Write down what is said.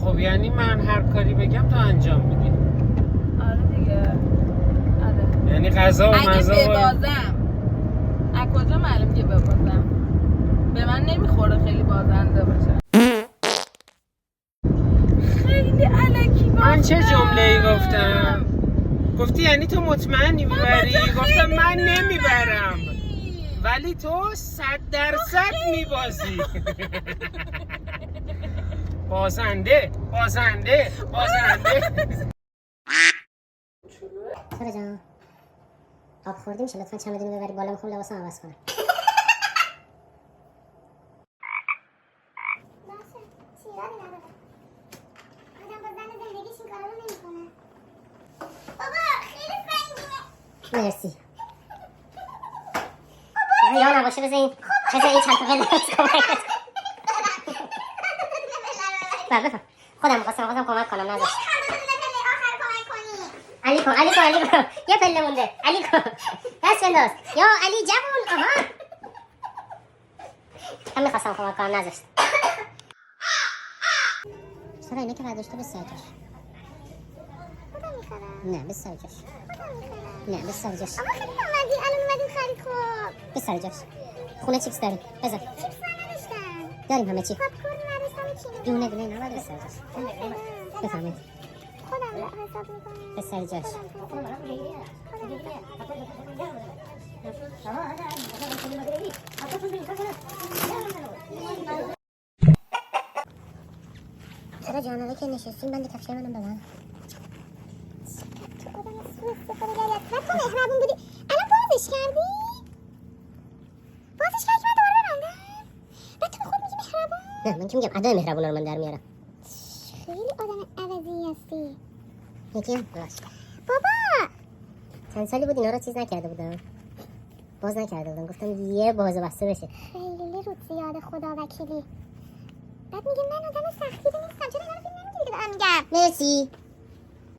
خب یعنی من هر کاری بگم تو انجام میدی؟ آره دیگه. آره. یعنی غذا و مزه اگه ببازم از کجا معلوم که ببازم؟ به من نمیخوره خیلی بازنده باشه. خیلی الکی گفتم. من چه جمله‌ای گفتم؟ گفتی یعنی تو مطمئنی میبری؟ گفتم من نمیبرم ولی تو 100% میبازی. بازنده بازنده بازنده. سارا جان آب خوردی میشه لطفا چمدونی ببری بالا، میخوام لباسم عوض کنم. مرسی. یا نباشه بذار این چند تا بنداز کمک بفهم. خودم خواستم کمک کنم نذاشت. علی کن یه پله مونده. علی کن دست بنداز یا علی جوون. آها من میخواستم کمک کنم نذاشت. سارا اینا که برداشته به سر جاش. نه به سر جاش. نه به سر جاش. آقا خیلی اومدیم خرید. خب به سر جاش. خونه چیپس داریم بذار. چیپس نداشتم. داریم همه چی. پاپ کورن نداشتم. چی دونه نباید به سر جاش. بفهمید خودم حساب میکنم. به سر جاش. سارا جان حالا که نشستیم بند کفشه منم ببن. تو آدم سوء استفاده کردی. تو مهربون بودی. الان بازش کردی؟ بازش کردی من دوباره ببندم؟ بعد تو به خود میگی مهربون؟ نه من که میگم ادای مهربون رو من در میارم. خیلی آدم عوضی هستی. یکی هم باش. بابا چند سالی بود اینا رو چیز نکرده بودم، باز نکرده بودم، گفتم یه باز بسته بشه. خیلی رود زیاده خدا وکیلی. بعد میگه من آدم سختی نیستم. چرا اینا رو فیلم نمیگیری که دارم میگم؟ مرسی.